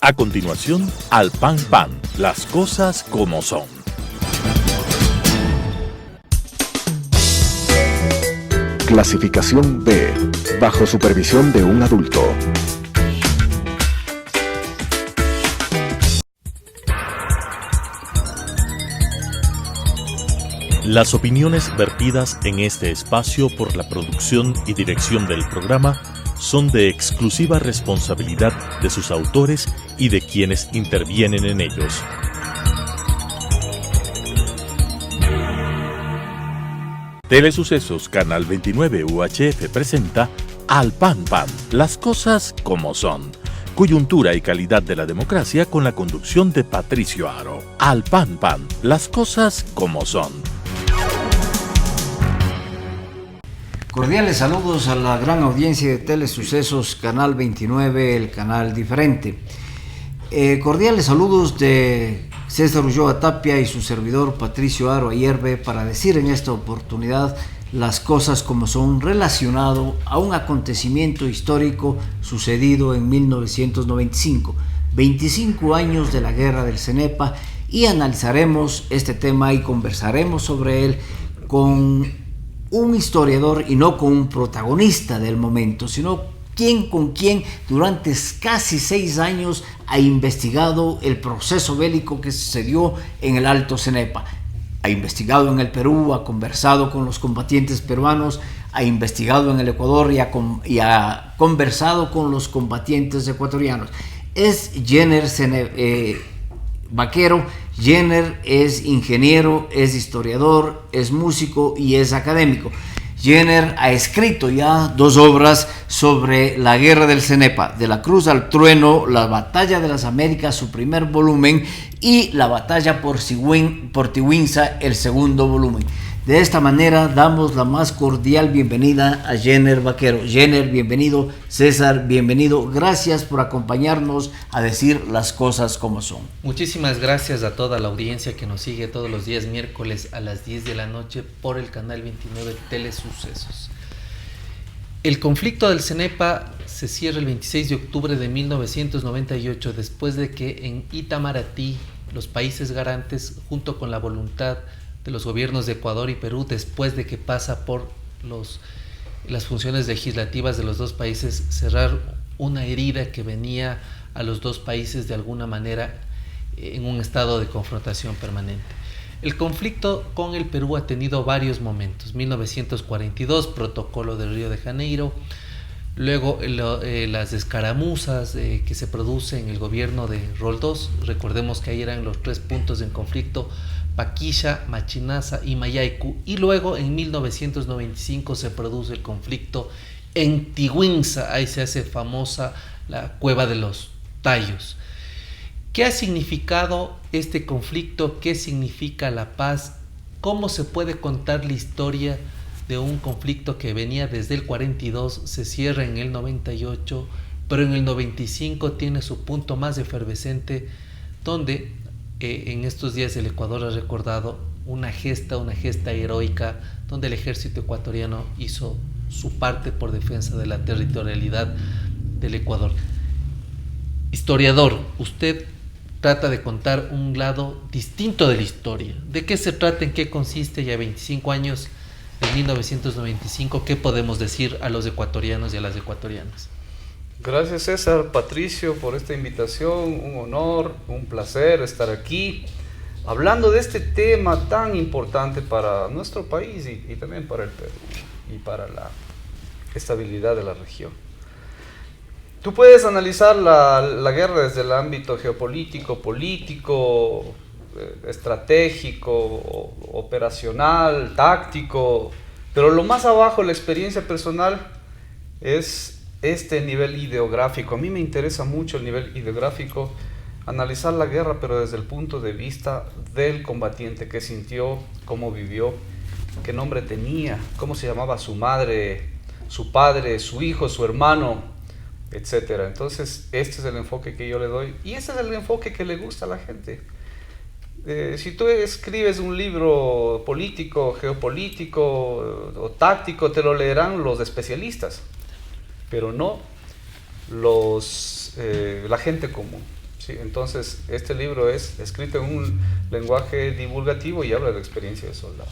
A continuación, Al Pan Pan, las cosas como son. Clasificación B, bajo supervisión de un adulto. Las opiniones vertidas en este espacio por la producción y dirección del programa son de exclusiva responsabilidad de sus autores y de quienes intervienen en ellos. Telesucesos Canal 29 UHF presenta Al Pan Pan, las cosas como son. Coyuntura y calidad de la democracia con la conducción de Patricio Aro. Al Pan Pan, las cosas como son. Cordiales saludos a la gran audiencia de Telesucesos Canal 29, el canal diferente. Cordiales saludos de César Ulloa Tapia y su servidor Patricio Aro Ayerbe para decir en esta oportunidad las cosas como son relacionado a un acontecimiento histórico sucedido en 1995, 25 años de la guerra del Cenepa, y analizaremos este tema y conversaremos sobre él con un historiador y no con un protagonista del momento, sino con quien durante casi 6 años ha investigado el proceso bélico que sucedió en el Alto Cenepa. Ha investigado en el Perú, ha conversado con los combatientes peruanos, ha investigado en el Ecuador y ha conversado con los combatientes ecuatorianos. Es Jenner Vaquero. Jenner es ingeniero, es historiador, es músico y es académico. Jenner ha escrito ya 2 obras sobre la guerra del Cenepa: De la Cruz al Trueno, La Batalla de las Américas, su primer volumen, y La Batalla por Tiwinza, el segundo volumen. De esta manera damos la más cordial bienvenida a Jenner Vaquero. Jenner, bienvenido. César, bienvenido. Gracias por acompañarnos a decir las cosas como son. Muchísimas gracias a toda la audiencia que nos sigue todos los días miércoles a las 10 de la noche por el canal 29 Telesucesos. El conflicto del Cenepa se cierra el 26 de octubre de 1998 después de que en Itamaraty los países garantes, junto con la voluntad de los gobiernos de Ecuador y Perú, después de que pasa por las funciones legislativas de los dos países, cerrar una herida que venía a los dos países de alguna manera en un estado de confrontación permanente. El conflicto con el Perú ha tenido varios momentos: 1942, protocolo de Río de Janeiro, luego las escaramuzas que se producen en el gobierno de Roldós. Recordemos que ahí eran los 3 puntos en conflicto: Paquilla, Machinaza y Mayaicu, y luego en 1995 se produce el conflicto en Tiwinza. Ahí se hace famosa la Cueva de los Tallos. ¿Qué ha significado este conflicto? ¿Qué significa la paz? ¿Cómo se puede contar la historia de un conflicto que venía desde el 42, se cierra en el 98, pero en el 95 tiene su punto más efervescente, donde en estos días el Ecuador ha recordado una gesta heroica, donde el ejército ecuatoriano hizo su parte por defensa de la territorialidad del Ecuador? Historiador, usted trata de contar un lado distinto de la historia. ¿De qué se trata? ¿En qué consiste? Ya 25 años de 1995, ¿qué podemos decir a los ecuatorianos y a las ecuatorianas? Gracias, César, Patricio, por esta invitación. Un honor, un placer estar aquí hablando de este tema tan importante para nuestro país y también para el Perú y para la estabilidad de la región. Tú puedes analizar la guerra desde el ámbito geopolítico, político, estratégico, operacional, táctico, pero lo más abajo, la experiencia personal, es este nivel ideográfico. A mí me interesa mucho el nivel ideográfico, analizar la guerra, pero desde el punto de vista del combatiente, qué sintió, cómo vivió, qué nombre tenía, cómo se llamaba su madre, su padre, su hijo, su hermano, etcétera. Entonces, este es el enfoque que yo le doy y este es el enfoque que le gusta a la gente. Si tú escribes un libro político, geopolítico o táctico, te lo leerán los especialistas, pero no la gente común. Sí, entonces este libro es escrito en un lenguaje divulgativo y habla de la experiencia de soldado.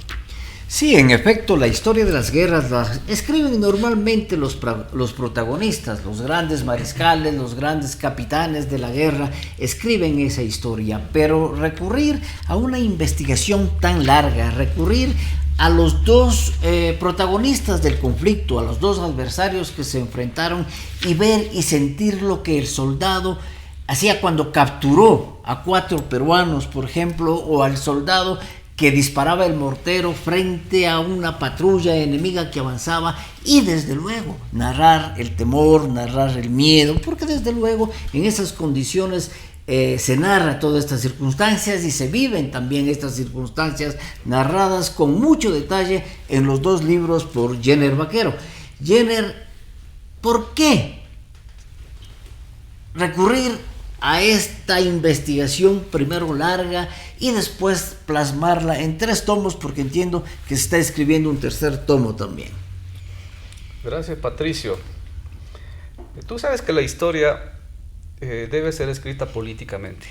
Sí, en efecto, la historia de las guerras la escriben normalmente los protagonistas, los grandes mariscales, los grandes capitanes de la guerra, escriben esa historia, pero recurrir a una investigación tan larga, recurrir a los dos protagonistas del conflicto, a los dos adversarios que se enfrentaron y ver y sentir lo que el soldado hacía cuando capturó a 4 peruanos, por ejemplo, o al soldado que disparaba el mortero frente a una patrulla enemiga que avanzaba, y desde luego narrar el temor, narrar el miedo, porque desde luego en esas condiciones se narra todas estas circunstancias y se viven también estas circunstancias narradas con mucho detalle en los 2 libros por Jenner Vaquero. Jenner, ¿por qué recurrir a esta investigación primero larga y después plasmarla en 3 tomos, porque entiendo que se está escribiendo un tercer tomo también? Gracias, Patricio. Tú sabes que la historia debe ser escrita políticamente.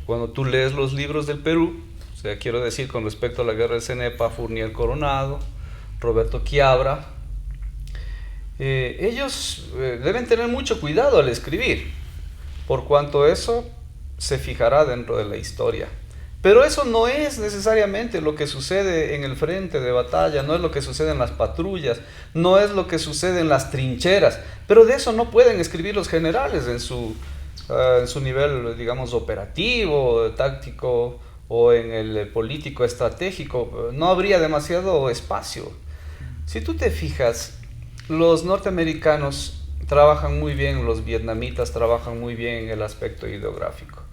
Cuando tú lees los libros del Perú, o sea, quiero decir con respecto a la guerra del Cenepa, Fournier Coronado, Roberto Quiabra, ellos deben tener mucho cuidado al escribir, por cuanto eso se fijará dentro de la historia. Pero eso no es necesariamente lo que sucede en el frente de batalla, no es lo que sucede en las patrullas, no es lo que sucede en las trincheras, pero de eso no pueden escribir los generales en su nivel, digamos, operativo, táctico o en el político estratégico. No habría demasiado espacio. Si tú te fijas, los norteamericanos trabajan muy bien, los vietnamitas trabajan muy bien en el aspecto ideográfico.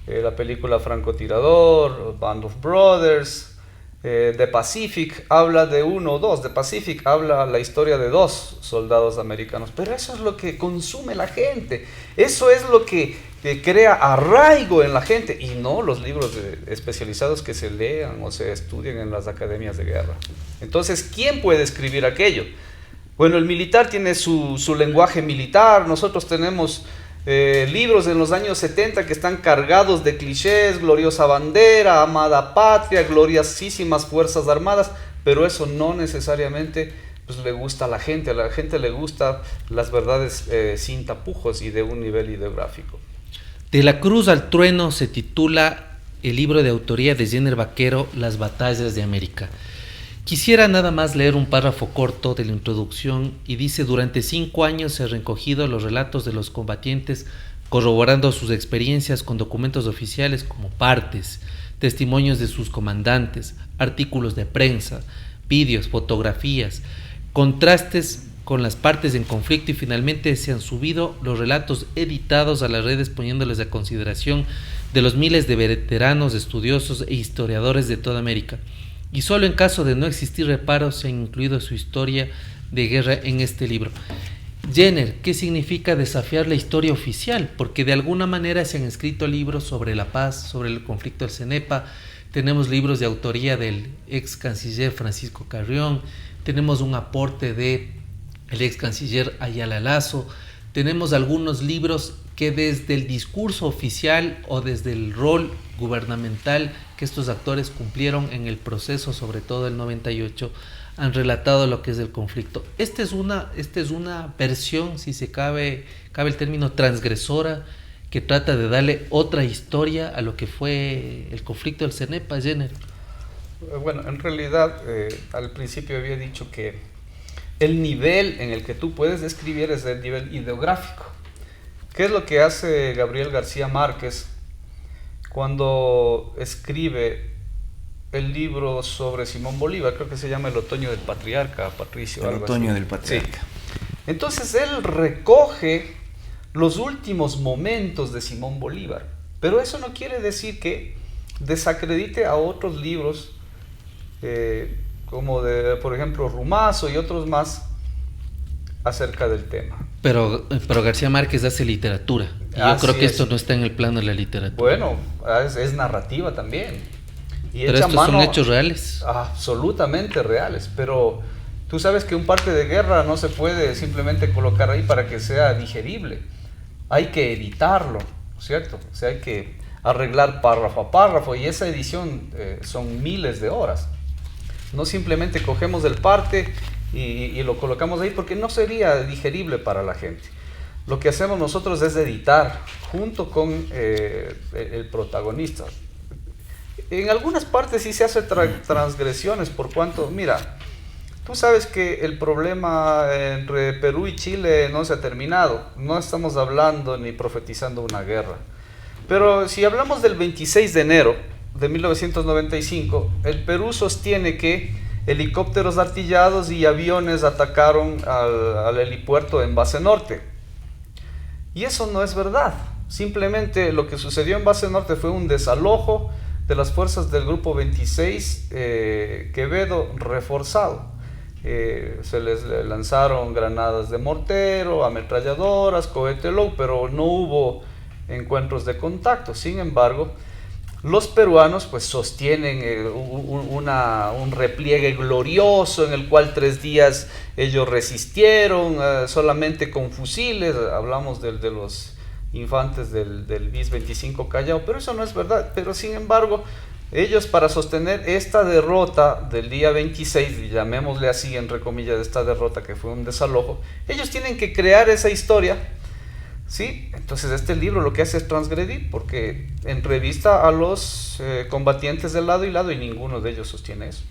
La película Francotirador, Band of Brothers, The Pacific habla de 1 o 2. The Pacific habla la historia de 2 soldados americanos, pero eso es lo que consume la gente, eso es lo que crea arraigo en la gente, y no los libros especializados que se lean o se estudian en las academias de guerra. Entonces, ¿quién puede escribir aquello? Bueno, el militar tiene su lenguaje militar. Nosotros tenemos libros en los años 70 que están cargados de clichés: gloriosa bandera, amada patria, gloriosísimas fuerzas armadas, pero eso no necesariamente pues, le gusta a la gente le gusta las verdades sin tapujos y de un nivel ideográfico. De la cruz al trueno se titula el libro de autoría de Jenner Vaquero, Las batallas de América. Quisiera nada más leer un párrafo corto de la introducción, y dice: durante 5 años se han recogido los relatos de los combatientes, corroborando sus experiencias con documentos oficiales como partes, testimonios de sus comandantes, artículos de prensa, vídeos, fotografías, contrastes con las partes en conflicto, y finalmente se han subido los relatos editados a las redes, poniéndoles a consideración de los miles de veteranos, estudiosos e historiadores de toda América. Y solo en caso de no existir reparos se ha incluido su historia de guerra en este libro. Jenner, ¿qué significa desafiar la historia oficial? Porque de alguna manera se han escrito libros sobre la paz, sobre el conflicto del Cenepa. Tenemos libros de autoría del ex canciller Francisco Carrión, tenemos un aporte de el ex canciller Ayala Lazo, tenemos algunos libros que desde el discurso oficial o desde el rol gubernamental que estos actores cumplieron en el proceso, sobre todo el 98, han relatado lo que es el conflicto. Esta es una versión, si se cabe el término, transgresora, que trata de darle otra historia a lo que fue el conflicto del Cenepa, Jenner. Bueno, en realidad, al principio había dicho que el nivel en el que tú puedes describir es el nivel ideográfico. ¿Qué es lo que hace Gabriel García Márquez cuando escribe el libro sobre Simón Bolívar? Creo que se llama El otoño del patriarca, Patricio. El otoño del patriarca. Sí. Entonces él recoge los últimos momentos de Simón Bolívar, pero eso no quiere decir que desacredite a otros libros como de, por ejemplo, Rumazo y otros más acerca del tema. Pero García Márquez hace literatura, y yo creo que esto no está en el plano de la literatura. Bueno, es narrativa también. Y pero estos son hechos reales. Absolutamente reales, pero tú sabes que un parte de guerra no se puede simplemente colocar ahí para que sea digerible. Hay que editarlo, ¿cierto? O sea, hay que arreglar párrafo a párrafo, y esa edición son miles de horas. No simplemente cogemos el parte y lo colocamos ahí, porque no sería digerible para la gente. Lo que hacemos nosotros es editar junto con el protagonista. En algunas partes sí se hace transgresiones, por cuanto, mira, tú sabes que el problema entre Perú y Chile no se ha terminado. No estamos hablando ni profetizando una guerra. Pero si hablamos del 26 de enero de 1995, el Perú sostiene que helicópteros artillados y aviones atacaron al helipuerto en Base Norte. Y eso no es verdad. Simplemente lo que sucedió en Base Norte fue un desalojo de las fuerzas del Grupo 26 Quevedo reforzado. Se les lanzaron granadas de mortero, ametralladoras, cohete low, pero no hubo encuentros de contacto. Sin embargo, los peruanos pues sostienen un repliegue glorioso en el cual 3 días ellos resistieron solamente con fusiles. Hablamos de los infantes del BIS 25 Callao, pero eso no es verdad. Pero sin embargo, ellos, para sostener esta derrota del día 26, llamémosle así entre comillas, esta derrota que fue un desalojo, ellos tienen que crear esa historia, ¿sí? Entonces este libro lo que hace es transgredir, porque entrevista a los combatientes de lado y lado, y ninguno de ellos sostiene eso.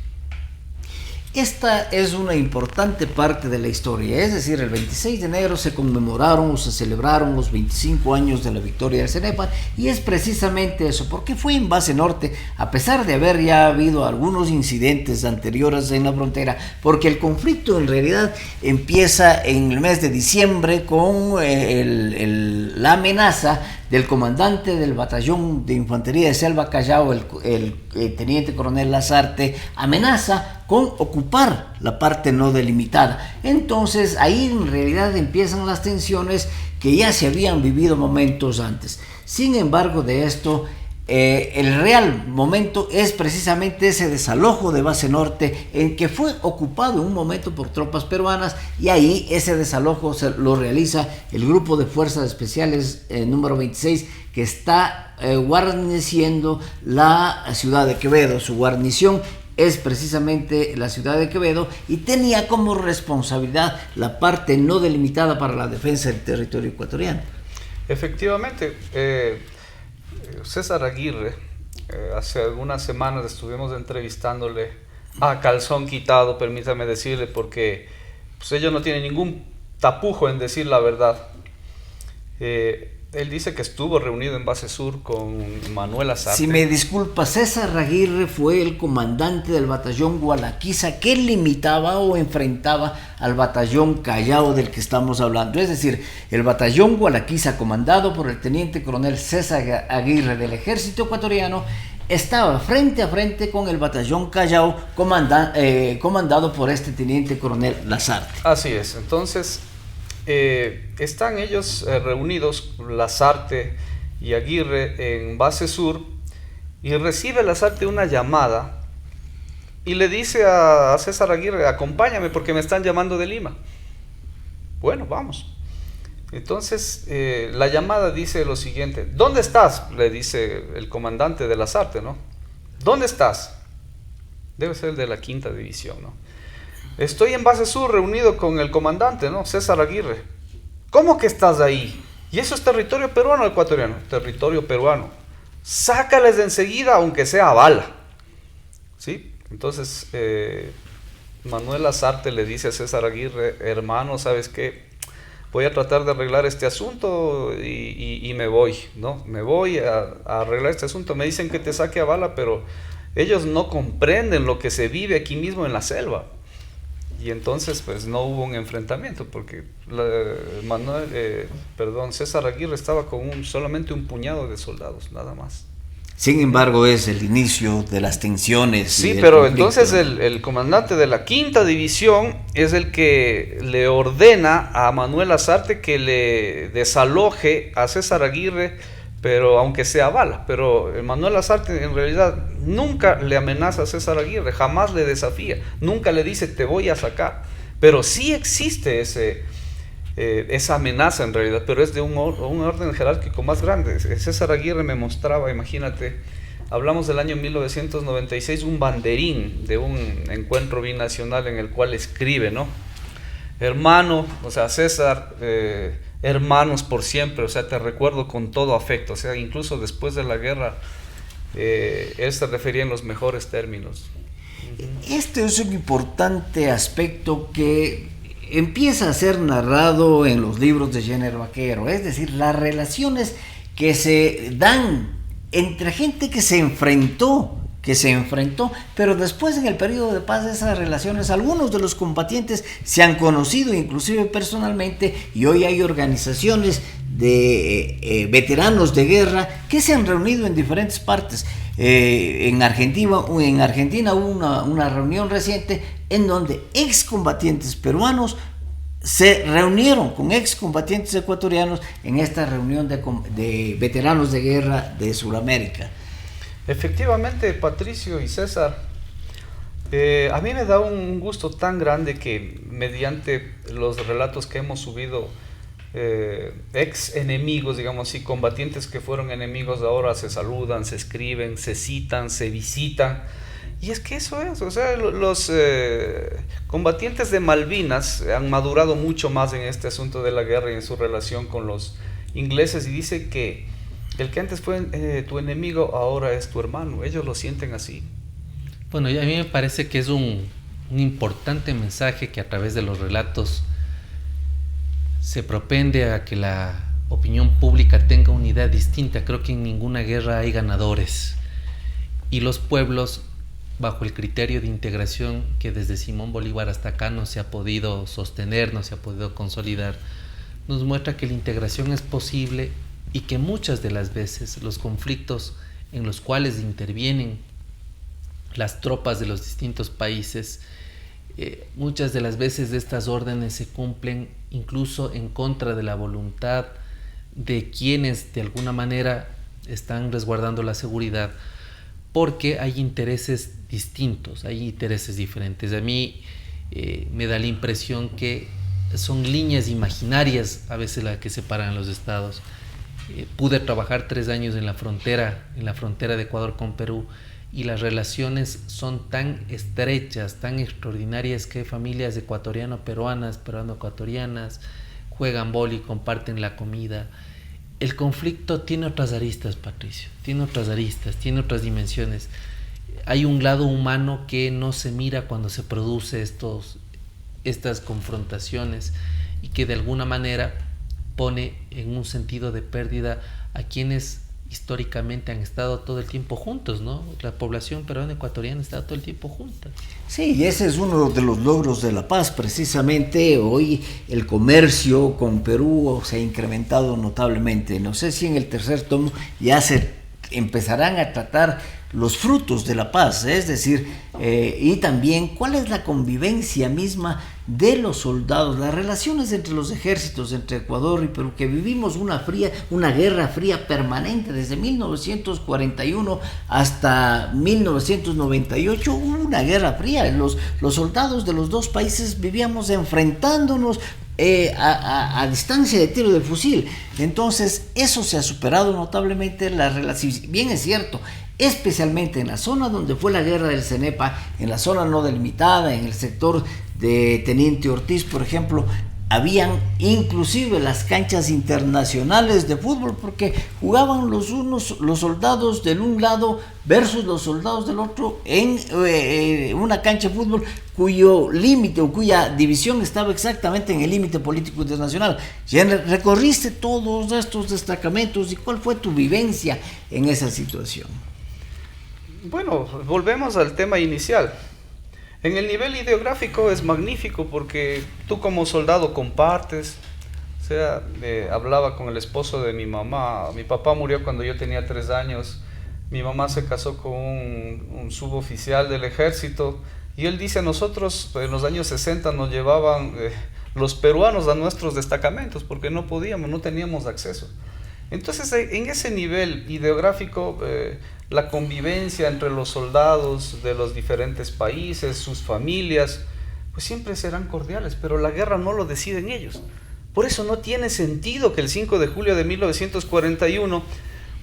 Esta es una importante parte de la historia, es decir, el 26 de enero se conmemoraron o se celebraron los 25 años de la victoria del CENEPA, y es precisamente eso, porque fue en Base Norte, a pesar de haber ya habido algunos incidentes anteriores en la frontera, porque el conflicto en realidad empieza en el mes de diciembre con la amenaza del comandante del batallón de infantería de Selva Callao, el teniente coronel Lazarte, amenaza con ocupar la parte no delimitada. Entonces ahí en realidad empiezan las tensiones que ya se habían vivido momentos antes. Sin embargo, de esto, el real momento es precisamente ese desalojo de Base Norte, en que fue ocupado en un momento por tropas peruanas, y ahí ese desalojo lo realiza el Grupo de Fuerzas Especiales número 26, que está guarneciendo la ciudad de Quevedo. Su guarnición es precisamente la ciudad de Quevedo, y tenía como responsabilidad la parte no delimitada para la defensa del territorio ecuatoriano. Efectivamente, César Aguirre, hace algunas semanas estuvimos entrevistándole a calzón quitado, permítame decirle, porque pues, ellos no tienen ningún tapujo en decir la verdad. Él dice que estuvo reunido en Base Sur con Manuel Lazarte. Si me disculpa, César Aguirre fue el comandante del batallón Gualaquiza, que limitaba o enfrentaba al batallón Callao del que estamos hablando. Es decir, el batallón Gualaquiza, comandado por el teniente coronel César Aguirre del ejército ecuatoriano, estaba frente a frente con el batallón Callao, comandado por este teniente coronel Lazarte. Así es. Entonces están ellos reunidos, Lazarte y Aguirre, en Base Sur, y recibe Lazarte una llamada y le dice a César Aguirre: acompáñame porque me están llamando de Lima. Bueno, vamos. Entonces la llamada dice lo siguiente: ¿dónde estás?, le dice el comandante de Lazarte, ¿no? ¿Dónde estás? Debe ser el de la 5ª división, ¿no? Estoy en Base Sur reunido con el comandante, ¿no?, César Aguirre. ¿Cómo que estás ahí? ¿Y eso es territorio peruano o ecuatoriano? Territorio peruano. Sácales de enseguida, aunque sea a bala. ¿Sí? Entonces Manuel Lazarte le dice a César Aguirre: hermano, ¿sabes qué? Voy a tratar de arreglar este asunto y me voy, ¿no? Me voy a arreglar este asunto. Me dicen que te saque a bala, pero ellos no comprenden lo que se vive aquí mismo en la selva. Y entonces pues no hubo un enfrentamiento, porque César Aguirre estaba con solamente un puñado de soldados, nada más. Sin embargo, es el inicio de las tensiones. Sí, pero conflicto. Entonces el comandante de la 5ª división es el que le ordena a Manuel Lazarte que le desaloje a César Aguirre, pero aunque sea bala. Pero Manuel Lazarte en realidad nunca le amenaza a César Aguirre, jamás le desafía, nunca le dice te voy a sacar. Pero sí existe esa amenaza en realidad, pero es de un orden jerárquico más grande. César Aguirre me mostraba, imagínate, hablamos del año 1996, un banderín de un encuentro binacional en el cual escribe, ¿no? Hermano, o sea, César, hermanos por siempre, o sea, te recuerdo con todo afecto, o sea, incluso después de la guerra, él se refería en los mejores términos. Este es un importante aspecto que empieza a ser narrado en los libros de Jenner Vaquero, es decir, las relaciones que se dan entre gente que se enfrentó, pero después en el periodo de paz de esas relaciones, algunos de los combatientes se han conocido inclusive personalmente, y hoy hay organizaciones de veteranos de guerra que se han reunido en diferentes partes. En Argentina hubo una reunión reciente en donde excombatientes peruanos se reunieron con excombatientes ecuatorianos en esta reunión de veteranos de guerra de Sudamérica. Efectivamente, Patricio y César, a mí me da un gusto tan grande que mediante los relatos que hemos subido, ex enemigos, digamos así, combatientes que fueron enemigos ahora se saludan, se escriben, se citan, se visitan. Y es que eso es, o sea, los combatientes de Malvinas han madurado mucho más en este asunto de la guerra y en su relación con los ingleses, y dice que el que antes fue tu enemigo ahora es tu hermano. Ellos lo sienten así. Bueno, y a mí me parece que es un importante mensaje que a través de los relatos se propende a que la opinión pública tenga una idea distinta. Creo que en ninguna guerra hay ganadores, y los pueblos, bajo el criterio de integración que desde Simón Bolívar hasta acá no se ha podido sostener, no se ha podido consolidar, nos muestra que la integración es posible, y que muchas de las veces los conflictos en los cuales intervienen las tropas de los distintos países, muchas de las veces estas órdenes se cumplen incluso en contra de la voluntad de quienes de alguna manera están resguardando la seguridad, porque hay intereses distintos, hay intereses diferentes. A mí me da la impresión que son líneas imaginarias a veces las que separan los estados. Pude trabajar 3 años en la frontera de Ecuador con Perú, y las relaciones son tan estrechas, tan extraordinarias, que familias ecuatoriano-peruanas, peruano-ecuatorianas juegan boli, comparten la comida. El conflicto tiene otras aristas, Patricio, tiene otras aristas, tiene otras dimensiones. Hay un lado humano que no se mira cuando se produce estas confrontaciones, y que de alguna manera pone en un sentido de pérdida a quienes históricamente han estado todo el tiempo juntos, ¿no? La población peruana ecuatoriana está todo el tiempo junta. Sí, y ese es uno de los logros de la paz. Precisamente hoy el comercio con Perú se ha incrementado notablemente. No sé si en el tercer tomo ya se empezarán a tratar los frutos de la paz, es decir, y también cuál es la convivencia misma de los soldados, las relaciones entre los ejércitos, entre Ecuador y Perú, que vivimos una guerra fría permanente desde 1941 hasta 1998, hubo una guerra fría. Los soldados de los dos países vivíamos enfrentándonos a distancia de tiro de fusil. Entonces eso se ha superado notablemente. Las relaciones, bien es cierto, especialmente en la zona donde fue la guerra del Cenepa, en la zona no delimitada, en el sector de Teniente Ortiz, por ejemplo, habían inclusive las canchas internacionales de fútbol, porque jugaban los soldados del un lado versus los soldados del otro en una cancha de fútbol cuyo límite o cuya división estaba exactamente en el límite político internacional. Recorriste todos estos destacamentos, ¿y cuál fue tu vivencia en esa situación? Bueno, volvemos al tema inicial. En el nivel ideográfico es magnífico, porque tú como soldado compartes. O sea, hablaba con el esposo de mi mamá. Mi papá murió cuando yo tenía 3 años. Mi mamá se casó con un suboficial del ejército, y él dice: nosotros en los años 60 nos llevaban los peruanos a nuestros destacamentos porque no podíamos, no teníamos acceso. Entonces, en ese nivel ideográfico, la convivencia entre los soldados de los diferentes países, sus familias, pues siempre serán cordiales, pero la guerra no lo deciden ellos. Por eso no tiene sentido que el 5 de julio de 1941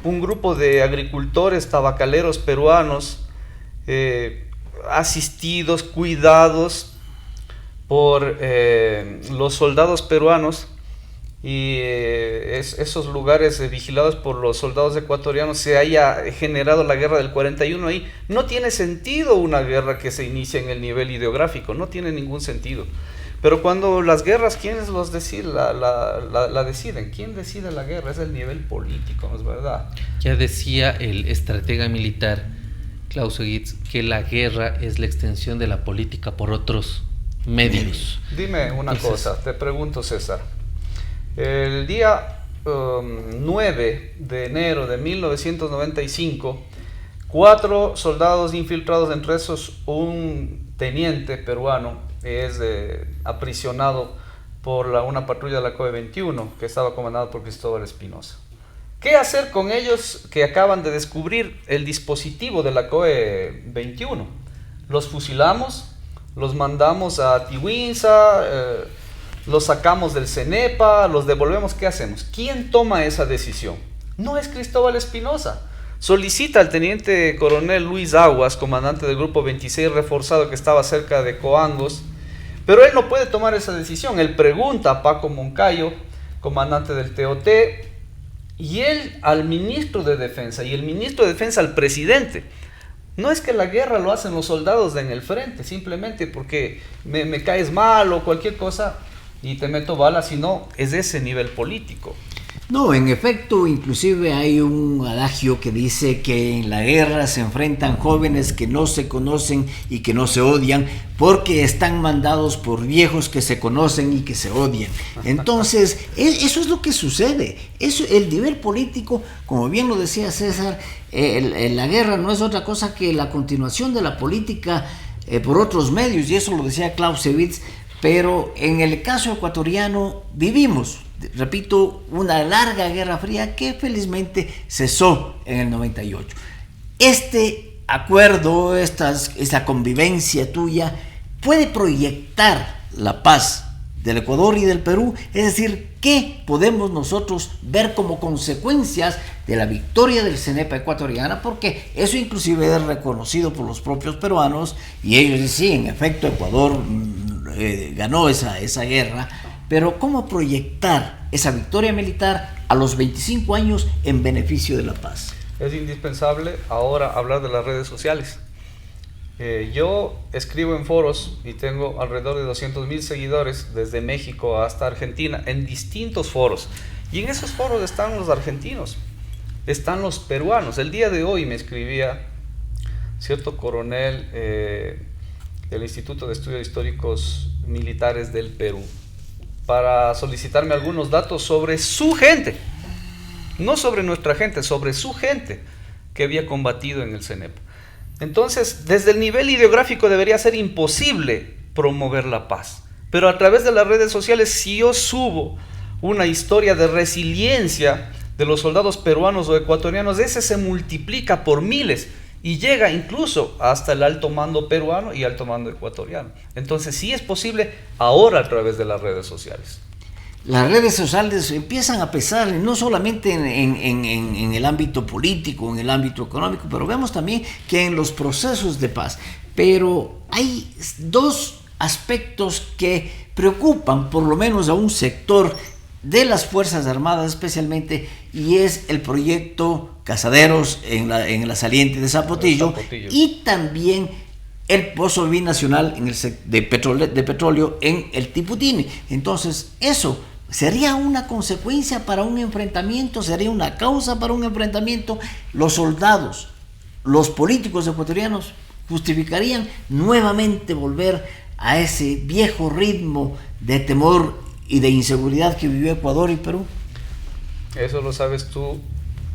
un grupo de agricultores tabacaleros peruanos, asistidos, cuidados por los soldados peruanos, y esos lugares vigilados por los soldados ecuatorianos, se haya generado la guerra del 41 ahí. No tiene sentido una guerra que se inicia en el nivel ideográfico, no tiene ningún sentido. Pero cuando las guerras, ¿quiénes los deciden? La deciden. ¿Quién decide la guerra? Es el nivel político, ¿no es verdad? Ya decía el estratega militar Clausewitz que la guerra es la extensión de la política por otros medios. Dime una cosa, te pregunto, César. El día 9 de enero de 1995, 4 soldados infiltrados, entre esos un teniente peruano, es aprisionado por una patrulla de la COE 21 que estaba comandada por Cristóbal Espinosa. ¿Qué hacer con ellos que acaban de descubrir el dispositivo de la COE 21? Los fusilamos, los mandamos a Tiwinza, los sacamos del CENEPA, los devolvemos. ¿Qué hacemos? ¿Quién toma esa decisión? No es Cristóbal Espinosa. Solicita al teniente coronel Luis Aguas, comandante del grupo 26 reforzado que estaba cerca de Coangos, pero él no puede tomar esa decisión. Él pregunta a Paco Moncayo, comandante del TOT, y él al ministro de Defensa, y el ministro de Defensa al presidente. No es que la guerra lo hacen los soldados en el frente, simplemente porque me caes mal o cualquier cosa y te meto balas, sino es ese nivel político. No, en efecto, inclusive hay un adagio que dice que en la guerra se enfrentan jóvenes que no se conocen y que no se odian porque están mandados por viejos que se conocen y que se odian. Entonces, eso es lo que sucede. Eso, el nivel político, como bien lo decía César, la guerra no es otra cosa que la continuación de la política por otros medios, y eso lo decía Clausewitz, pero en el caso ecuatoriano vivimos, repito, una larga guerra fría que felizmente cesó en el 98. Este acuerdo, esta convivencia tuya puede proyectar la paz del Ecuador y del Perú, es decir, ¿qué podemos nosotros ver como consecuencias de la victoria del CENEPA ecuatoriana? Porque eso inclusive es reconocido por los propios peruanos, y ellos dicen, en efecto, Ecuador ganó esa guerra, pero ¿cómo proyectar esa victoria militar a los 25 años en beneficio de la paz? Es indispensable ahora hablar de las redes sociales. Yo escribo en foros y tengo alrededor de 200,000 seguidores desde México hasta Argentina en distintos foros, y en esos foros están los argentinos, están los peruanos. El día de hoy me escribía cierto coronel del Instituto de Estudios Históricos Militares del Perú para solicitarme algunos datos sobre su gente, no sobre nuestra gente, sobre su gente que había combatido en el CENEPA. Entonces, desde el nivel ideográfico debería ser imposible promover la paz, pero a través de las redes sociales, si yo subo una historia de resiliencia de los soldados peruanos o ecuatorianos, ese se multiplica por miles y llega incluso hasta el alto mando peruano y alto mando ecuatoriano. Entonces sí es posible ahora a través de las redes sociales. Las redes sociales empiezan a pesar no solamente en el ámbito político, en el ámbito económico, pero vemos también que en los procesos de paz. Pero hay dos aspectos que preocupan por lo menos a un sector de las Fuerzas Armadas especialmente, y es el proyecto Cazaderos en la saliente de Zapotillo, y también el pozo binacional de petróleo en el Tiputini. Entonces, eso sería una consecuencia para un enfrentamiento, sería una causa para un enfrentamiento. Los soldados, los políticos ecuatorianos justificarían nuevamente volver a ese viejo ritmo de temor y de inseguridad que vivió Ecuador y Perú. Eso lo sabes tú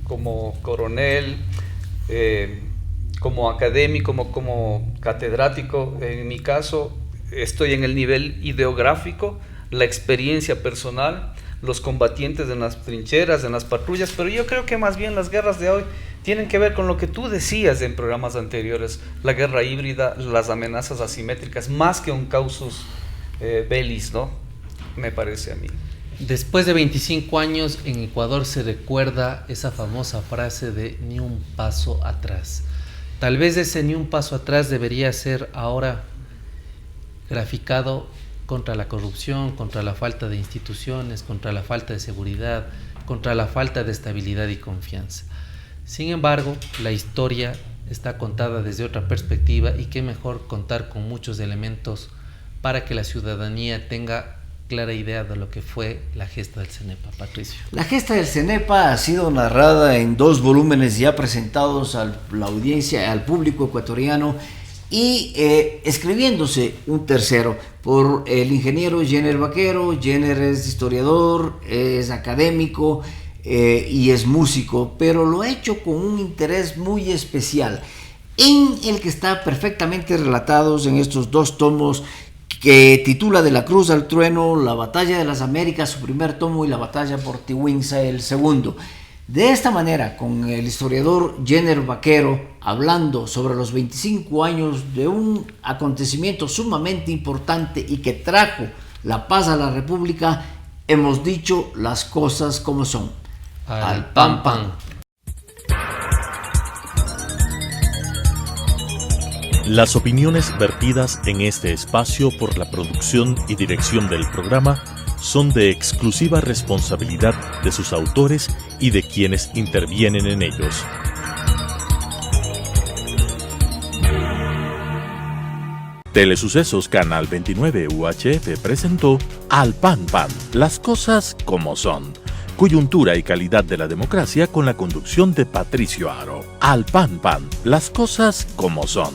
como coronel, como académico, como catedrático. En mi caso estoy en el nivel ideográfico, la experiencia personal, los combatientes en las trincheras, en las patrullas, pero yo creo que más bien las guerras de hoy tienen que ver con lo que tú decías en programas anteriores, la guerra híbrida, las amenazas asimétricas, más que un causus bellis, ¿no? Me parece a mí. Después de 25 años en Ecuador se recuerda esa famosa frase de ni un paso atrás. Tal vez ese ni un paso atrás debería ser ahora graficado contra la corrupción, contra la falta de instituciones, contra la falta de seguridad, contra la falta de estabilidad y confianza. Sin embargo, la historia está contada desde otra perspectiva y qué mejor contar con muchos elementos para que la ciudadanía tenga clara idea de lo que fue la gesta del CENEPA. Patricio. La gesta del CENEPA ha sido narrada en 2 volúmenes ya presentados a la audiencia, al público ecuatoriano, y escribiéndose un tercero por el ingeniero Jenner Vaquero. Jenner es historiador, es académico y es músico, pero lo ha hecho con un interés muy especial, en el que está perfectamente relatados en estos 2 tomos, que titula De la Cruz al Trueno, La Batalla de las Américas, su primer tomo, y La Batalla por Tiwinsa, el segundo. De esta manera, con el historiador Jenner Vaquero hablando sobre los 25 años de un acontecimiento sumamente importante y que trajo la paz a la República, hemos dicho las cosas como son. Al pan pan. Las opiniones vertidas en este espacio por la producción y dirección del programa son de exclusiva responsabilidad de sus autores y de quienes intervienen en ellos. Telesucesos Canal 29 UHF presentó Al Pan Pan, las cosas como son. Coyuntura y calidad de la democracia con la conducción de Patricio Aro. Al Pan Pan, las cosas como son.